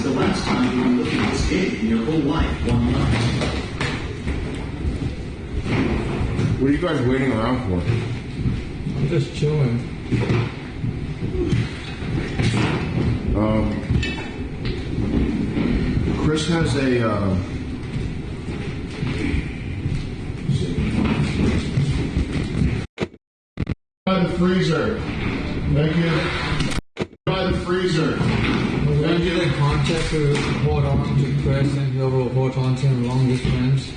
the last time you were looking this big in your whole life, one month. What are you guys waiting around for? I'm just chilling. Chris has a by the freezer. Thank you. By the freezer. When you get in contact with hold on to Chris and he'll hold on to him long distance.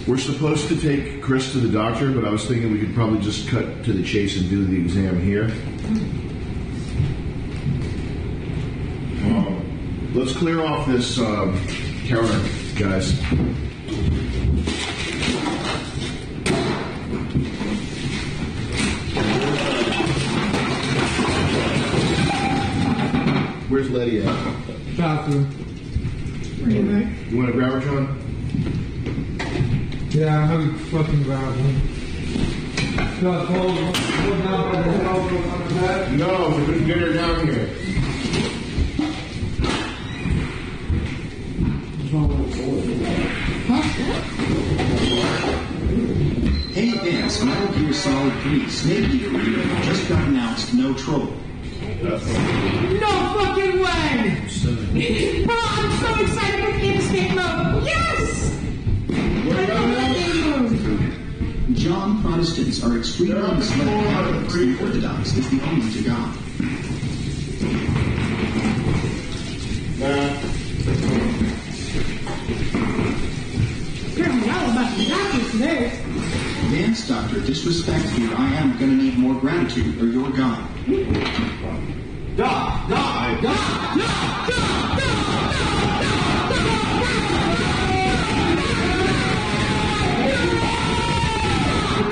We're supposed to take Chris to the doctor, but I was thinking we could probably just cut to the chase and do the exam here. Let's clear off this counter, guys. Where's Letty at? Bathroom. You want to grab her, John? Yeah, I'm having fucking grab him. Got cold. Hold down by the head on the bed. No, we couldn't get her down here. Hey Vance, Metal Gear Solid 3 Snake Eater Reader just got announced no troll. No fucking way! Oh, I'm so excited for escape mode! Yes! I love that game mode! John Protestants are extremely misled Catholics and Orthodox is the only to God. Apparently all about the doctors today. Vance Doctor, disrespect here. I am gonna need more gratitude or you're gone.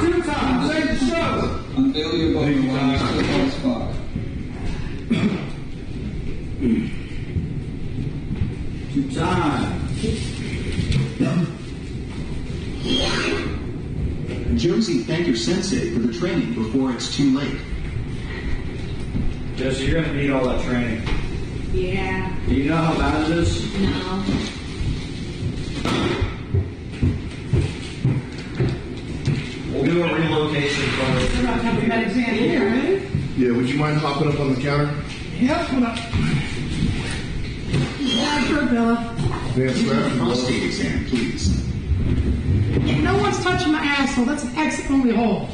Two times, late the show. Unveil your boat and one to the hot spot. Two times. Josie, thank your sensei for the training before it's too late. Jesse, you're going to need all that training. Yeah. Do you know how bad it is? No. We'll do a relocation We're for about to have a med exam here, right? Yeah, would you mind hopping up on the counter? Yep, hold up. Yeah, sure, Bella. Vance, grab the Prostate exam, please. No one's touching my asshole. That's an exit-only hole.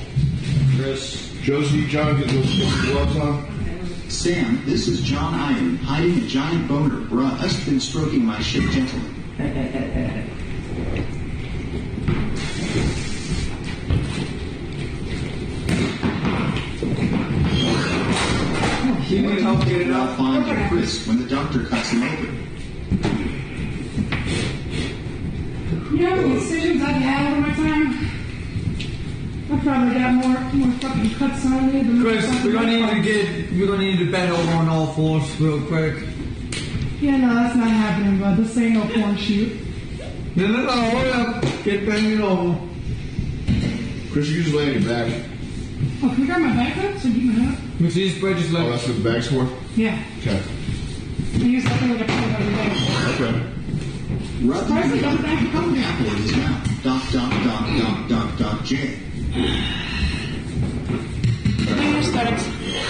Chris. Josie, John, get those gloves on. Sam, this is John Iron hiding a giant boner. Bruh, us been stroking my shit gentleman. You need help get it I'll out. find your Chris when the doctor cuts him open. You know the decisions I've had over my time? I probably got more fucking cuts on me than Chris, we're gonna need to bend over on all fours real quick. Yeah, no, that's not happening, bud. This ain't no porn shoot. No, hold up. Get bending over. Chris, you just lay on your back. Oh, can you grab my back up so you can have it? You see this bridge is Oh, like. that's what the bag's for? Yeah. Okay. I use something like a pillow every day. Okay. Rub Surprisingly, the don't back the phone down. apple in his mouth. J.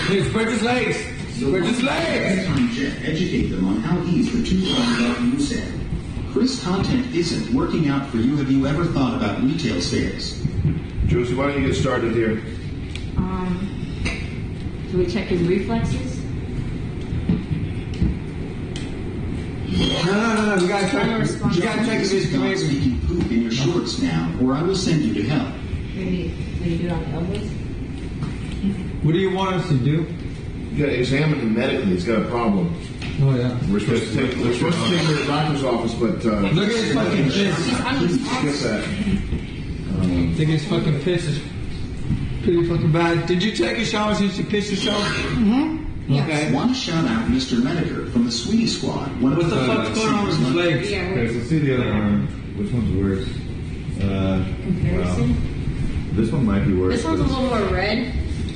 It's Bridget's legs. Bridget's legs. Time Jet, educate them on how he's the $2,000 you said. Chris content isn't working out for you. Have you ever thought about retail sales? Josie, why don't you get started here? Do we check his reflexes? No. We gotta check. You gotta check This his is not speaking poop in your shorts now, or I will send you to hell. Maybe do it on the elbows? What do you want us to do? You gotta examine him medically. He's got a problem. Oh yeah. We're supposed to take him to the doctor's office, but Look at his fucking piss. skip that. Look at his fucking piss. Is pretty fucking bad. Did you take a shower since you pissed yourself? Mm-hmm. Okay. Want to shout out Mr. Mediker from the Sweetie Squad. One of What the fuck's going on with his legs? Yeah, Okay, so see the other arm. Which one's worse? comparison. This one might be worse. This one's a little more red.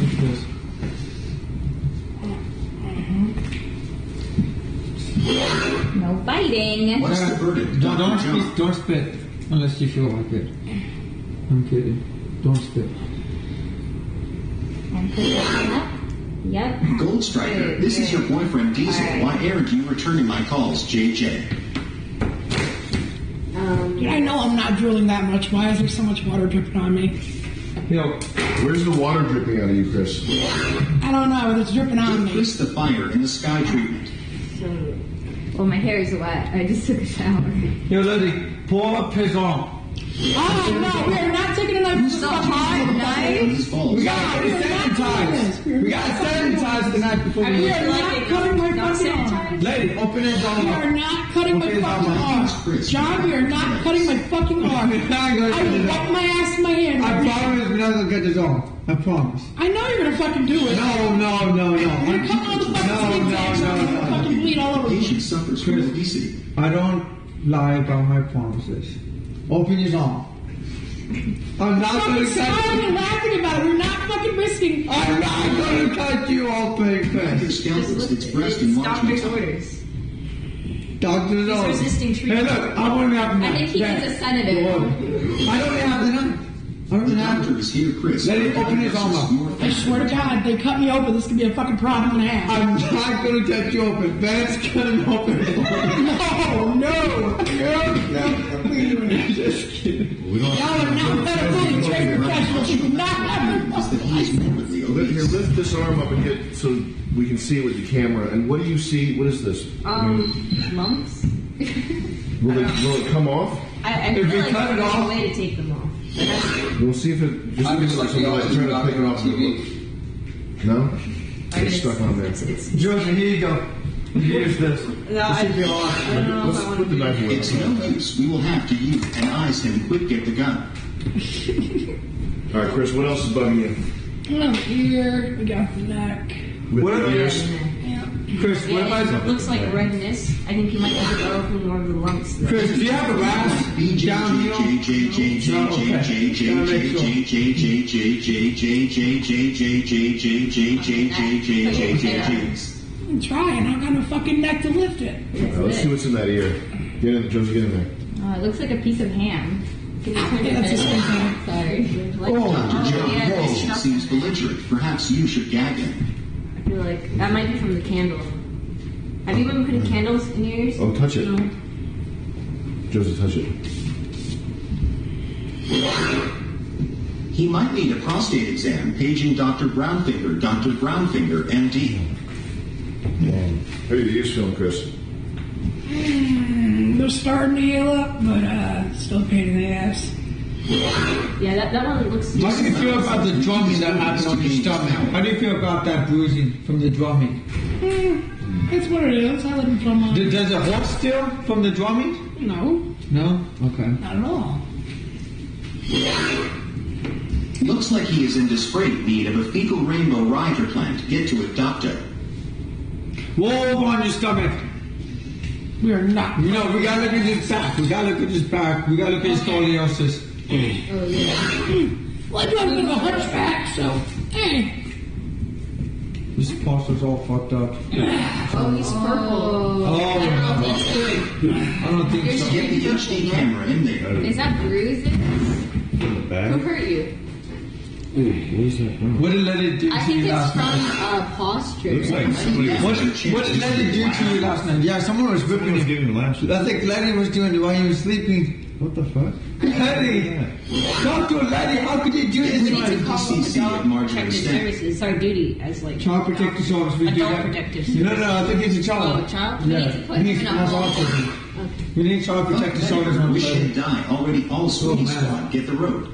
What's this? No biting. What's the verdict, Don't, Dr. John? don't spit unless you feel like it. I'm kidding. Don't spit. And put this one up. Yep. Gold Striker, this is your boyfriend Diesel. All right. Why aren't you returning my calls, JJ? I know I'm not drooling that much. Why is there so much water dripping on me? Yo, Where's the water dripping out of you, Chris? I don't know, but it's dripping on Give me. Chris the fire in the sky treatment. Well, my hair is wet. I just took a shower. yo, lady, pour a piss on. Oh no, we are not taking a knife to the So fucking hot, motherfucker. knife. These balls. We gotta we're not sanitize. doing this. We gotta sanitize the night before Are we you We are not like cutting my not fucking arm. sanitized? Lady, open it We down. are not cutting my Okay, fucking Mama. arm. John, we are not cutting my fucking arm. We're not gonna I cut will it wipe off. my ass in my hand. I promise we're not gonna get this on. I promise. I know you're gonna fucking do it. No. You're gonna cut all the fucking skin tags and I'm gonna fucking bleed all over Patient me. suffers from obesity. I don't lie about my promises. Open your arm. I'm not Fucking gonna smiling cut and you. laughing about it. We're not fucking risking. I'm not gonna cut you open, Your Chris. scalpels expressed in large Doctor's metal. orders. Doctor's He's orders. resisting Hey, treatment. look, I won't have I think he needs a sedative. I don't have the knife. I The don't have doctor it. is here, Chris. Let him open his arm up. I swear to God, they cut me open. This could be a fucking problem and a half. I'm not gonna cut you open. Ben's cutting open. No. Just kidding. We don't. Y'all are not medically trained professionals. You do not have Is that he is morbidly Lift, here, obese. lift this arm up and get so we can see it with the camera. And what do you see? What is this? Lumps? Will it come off? I If feel we like cut it there's a off- way to take them off. But that's- We'll see if it. Just I'm give just it like some the light. autism Try to doctor pick it on off. TV. No, I mean, it's stuck on there. It's Joseph, here you go. Use this. No, I don't know if I want Put the to. knife away. It's no use. We will have to euthanize him. Quick, get the gun. All right, Chris, what else is bugging you? Here, we got the neck. With What the are ears? Yeah. Chris, what Yeah, about it looks like redness. I think you might have to go from more of the lumps. Chris, do you have a rash down here? I'm trying. I got a fucking neck to lift it. All right, let's see what's in that ear. Get in, Josie, get in there. It looks like a piece of ham. Can you turn your That's a head? skin Sorry. Like, Dr. Joe, yeah, your there's patient stuff. seems belligerent. Perhaps you should gag him. I feel like that might be from the candle. Have you been putting candles in your ears? Oh, touch it. No. Josie, touch it. He might need a prostate exam. Paging Dr. Brownfinger. Dr. Brownfinger, MD. How are your ears feeling, Chris? They're starting to heal up, but still a pain in the ass. Yeah, that one looks. How do you feel about the drumming that happened on your stomach? How do you feel about that bruising from the drumming? That's what it is. I let him drum on. Does it hurt still from the drumming? No, No? Okay. not at all. Looks like he is in desperate need of a fecal rainbow rider plant. Get to it, doctor. Whoa, on your stomach. We are not. You know, we gotta look at his back. We gotta look at his back. We gotta look at his scoliosis. Oh yeah. Well, I do have a bit of a hunchback, so. Hey. His posture's all fucked up. Oh, he's purple. Oh, I don't know if that's good. I don't think so. Get the HD camera in there. Is that bruises? In the Who back? hurt you? Ooh, what is that from? What did let it do I to think you it's last from night? posture. Looks like somebody was, What did Letty do to you last night? Yeah, someone was somebody whipping was you. giving lashes. I think Letty was doing it while he was sleeping. What the fuck? Letty! Dr. Letty, how could you do We this? need to man? call CCC at Adult Marjorie Protective Stamp. Services. It's our duty as like Child Protective Services. We do Adult that. Protective No, I think it's a child. Oh, a child? We Yeah. need to put He him in a has home. autism. We need Child Protective Services on the Wish road. and die. Already all sweetie man. squad. Get the road.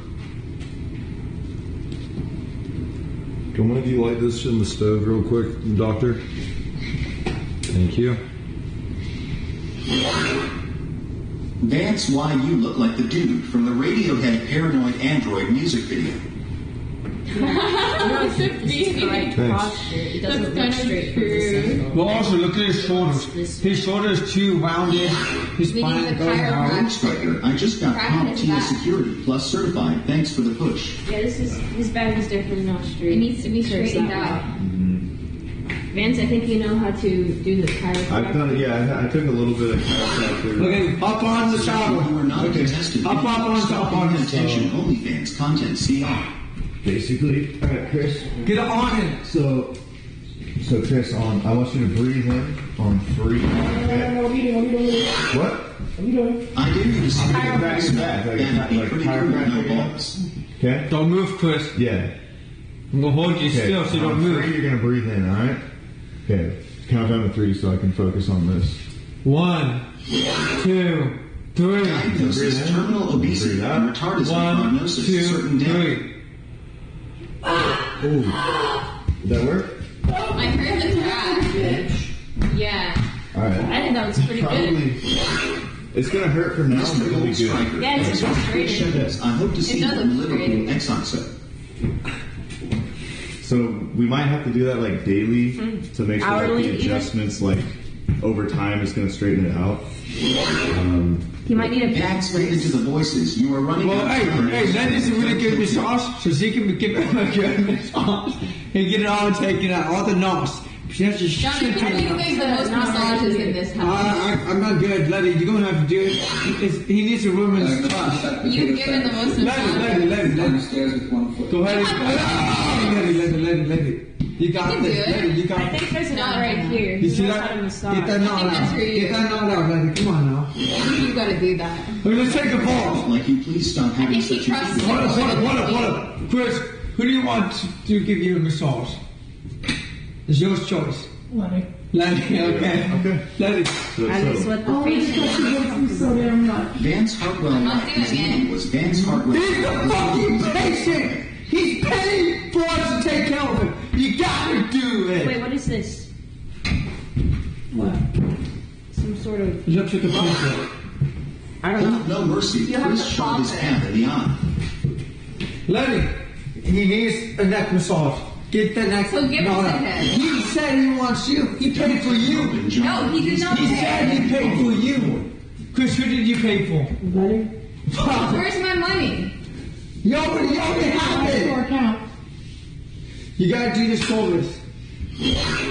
Can one of you light this in the stove real quick, doctor? Thank you. That's why you look like the dude from the Radiohead Paranoid Android music video. This is the right Thanks. posture. It doesn't That's look kind of straight from this true. angle. Well, also look at his shoulders. His shoulders too rounded. His We need spine the goes out. chiropractor. Striker, I just got Practice CompTIA that. security plus certified. Thanks for the push. Yeah, his back is definitely not straight. It needs to be Curves straightened that out. way. Vance, I think you know how to do the chiropractic. I've done it, yeah, I took a little bit of chiropractor. Okay, up on the shower. You are not Okay, contested. up on Stop top on paying his attention. OnlyFans content CR. Basically, all right, Chris. Get on it. So Chris, I want you to breathe in on 3. What are you doing? What? What are you doing? I dare you to see Back and back, That'd be like pretty cool with no chiropractic. balls. Okay. Don't move, Chris. Yeah. I'm gonna hold you Okay. still so you don't on move. 3, you're gonna breathe in. All right. Okay. Count down to 3 so I can focus on this. 1, 2, 3. Diagnosis, terminal obesity, Breathe out. and retardism 1, prognosis, 2, certain death. 3. Ooh. Did that work? I heard the crash. Yeah. All right. I think that was pretty good. Probably. It's gonna hurt for now, but Mr. it'll be Gold good. Striker, Yeah, it's as just Chris straight. says, I hope to see you does in look Liverpool straight. Exxon. So we might have to do that like daily to make sure that Hourly, the even? adjustments like over time is going to straighten it out. He might need a back Add straight into the voices. You are running Well, out of time. hey, that is a really good massage, so she can give him a good massage and get it all taken out, all the knots. She has to Johnny, shit I ton of think knots. there's the most massages in this house. I'm not good, Letty. You're gonna have to do it. He needs a woman's touch. You've given the most massages. Letty. Downstairs with 1 foot. Go ahead. Letty. You got You can this, do it. Letty. You got I think this. there's a knot right here. You see knows that? how to massage. Get that knot I think that's out. for you. Get that knot out, Letty. Come on now. You gotta do that. Okay, let's take a pause. Like you please stop having think he such a trusts Hold up. Chris, who do you want to give you a massage? It's your choice. Lenny. Letty, okay. Letty. That is what the Oh, this patient got you working so damn much. Vance Hartwell. I'm not His doing name it. was Vance Hartwell. He's the fucking patient. He's paying for us to take care of him. You gotta do it. Wait, what is this? What? Some sort of. It looks like a picture. I don't Hold know. no mercy. You have Chris to shot his pop it. hand in the eye. Lenny, he needs a neck massage. Get the neck. So give us a head. He said he wants you. He paid for you. No, he did not He say. said he paid for you. Chris, who did you pay for? Buddy? Where's my money? You already have Your it. account. You gotta do your shoulders.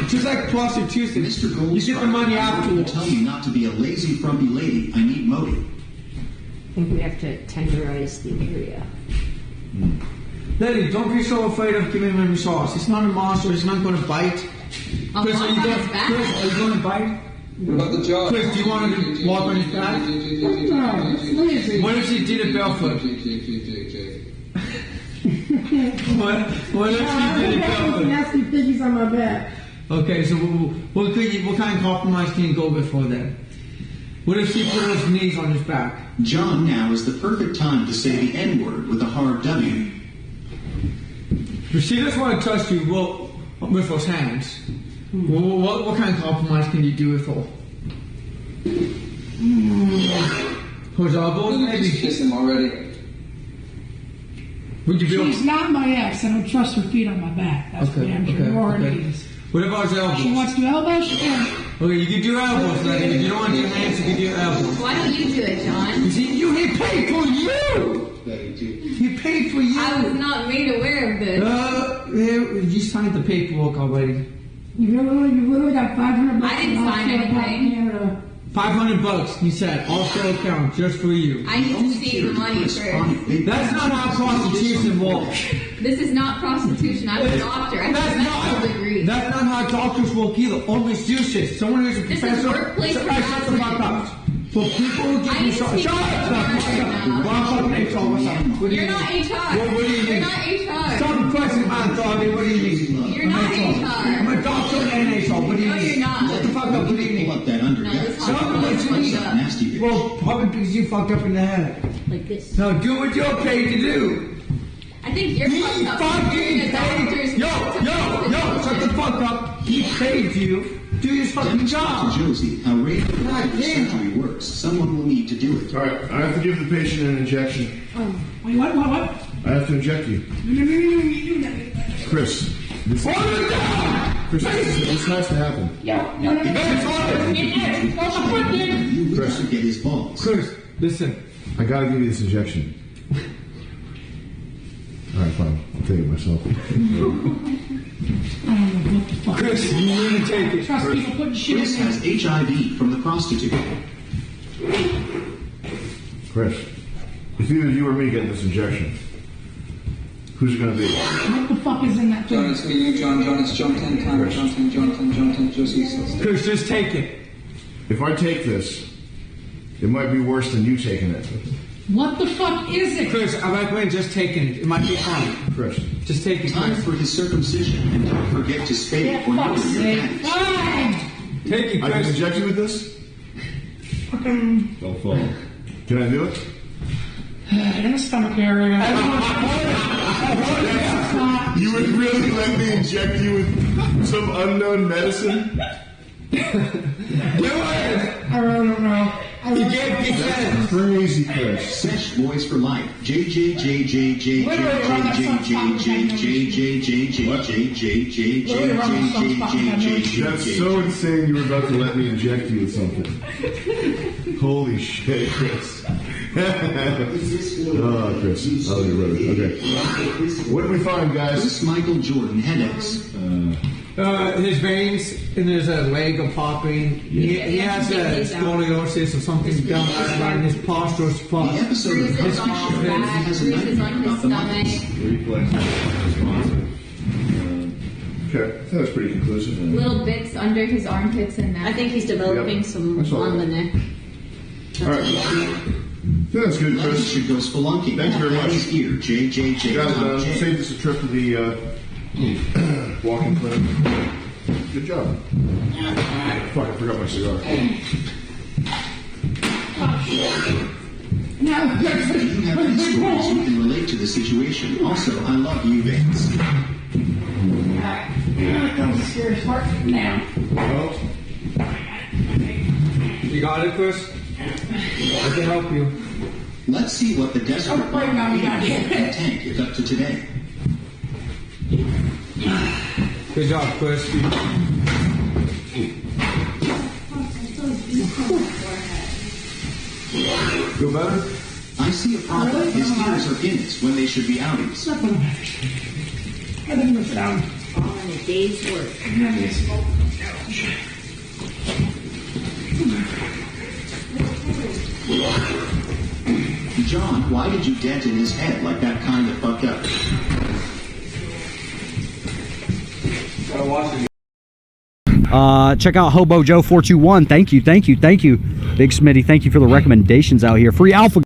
Just like prostitution. Mr. You Goldstein, get the money you afterwards. tell me not to be a lazy, frumpy lady. I need motive. I think we have to tenderize the area. Lenny, don't be so afraid of giving him a massage. It's not a monster. It's not going to bite. I'll Chris, walk are you on going? his back. Chris, are you going to bite? What about the jaw? Chris, do you want him to walk on his back? No, it's lazy. What if he did it barefoot? What if he did it barefoot? Nasty piggies on my back. Okay, so what kind of compromise can you go before then? What if she put his knees on his back? John, now is the perfect time to say the N-word with a hard W. If she doesn't want to touch you, well, with those hands, what kind of compromise can you do with her? His elbows, Just maybe? kiss him already. Would you be She's not my ex. I don't trust her feet on my back. That's Okay, what I'm sure. okay, Or okay. knees. What about his She elbows? wants to do elbows? She can. Okay, you can do elbows, Lenny. If you don't want to do hands, you can do elbows. Why don't you do it, John? You see, he paid for you! He paid for you! I was not made aware of this. You signed the paperwork already. You literally got $500. I didn't sign anything. Canada. $500, he said, offshore account, just for you. I need to see the money first. That's not how prostitution works. This is not prostitution. I'm a doctor. I have a medical degree. That's not how doctors work either. Only uses. Someone who's a This is professor. workplace shut the fuck harassment. up. For people who I get need to massage. speak Shut to up! HR right now. What's up, HR? What's up? What do you You're not need? HR. What do you You're need? not HR. Some question, man, Tommy. What do you need? You're not I'm HR. a doctor and HR. What do you No, need? you're not. What the fuck up? What do you need? Pull up that under. No, this Some hospital is question fucked up. Nasty bitch. Well, probably because you fucked up in the head. Like this. No, do what you're paid to do. I think you're He fucked up. fucking You're a doctor's paid. Yo, shut the fuck up. He paid you. Do your fucking Demonstrate to job. Josie how radio God damn. surgery works. Someone will need to do it. All right, I have to give the patient an injection. Wait, what? I have to inject you. Chris. This, Hold it down. Chris, this has to happen. You Chris. to get his balls. Chris, listen. I gotta give you this injection. All right, fine. I'll take it myself. Chris, you need to take it. Trust people putting shit Chris in has HIV from the prostitute. Chris, it's either you or me getting this injection. Who's it gonna be? What the fuck is in that John, thing? it's me, you, John. John, it's John 10 times. John 10, Josie. Chris, just take it. If I take this, it might be worse than you taking it. What the fuck is it? Chris, I recommend just taking it. It might be fine. Chris. Just take it, Time Chris. for his circumcision, and don't forget to spade For or fuck's neuter your sake. panties. Fine. Take it, I can Chris. inject you with this? Fucking Don't fall. Can I do it? in the stomach area. You would really let me inject you with some unknown medicine? Do it. I really don't know. He gave consent. Crazy, Chris. Sesh boys for life. That's so insane you were about to let me inject you with something. Holy shit, Chris. Oh, Chris. Oh, you're right. Okay. What did we find, guys? Chris Michael Jordan headaches. His veins in his leg are popping. He has scoliosis or something down in his postural spot. The episode of Bruises Cosby on Show his back, has a bruises on nightmare his about the muscles. stomach, Reflex responsive. Okay, I think that's pretty conclusive. little bits under his armpits and neck. I think he's developing Yep. some That's all on the right. neck. All right. I think that's good, Letty Chris. should go spelunking. Thanks very much. His ear, JJJ. Guys, saved us a trip to the walking clinic. Good job. Fuck, I forgot my cigar. You have any stories you can relate to the situation. Also, I love you, Vince. Here comes the serious part now. Well, You got it, Chris? I can help you. Let's see what the desperate tank is up to today. Good job, Chris. Feel better? I see a problem. His ears are inns when they should be outies. I think it's down. All in a day's work. John, why did you dent in his head like that kind of fucked up? Check out Hobo Joe 421. Thank you. Big Smitty, thank you for the recommendations out here. Free Alpha.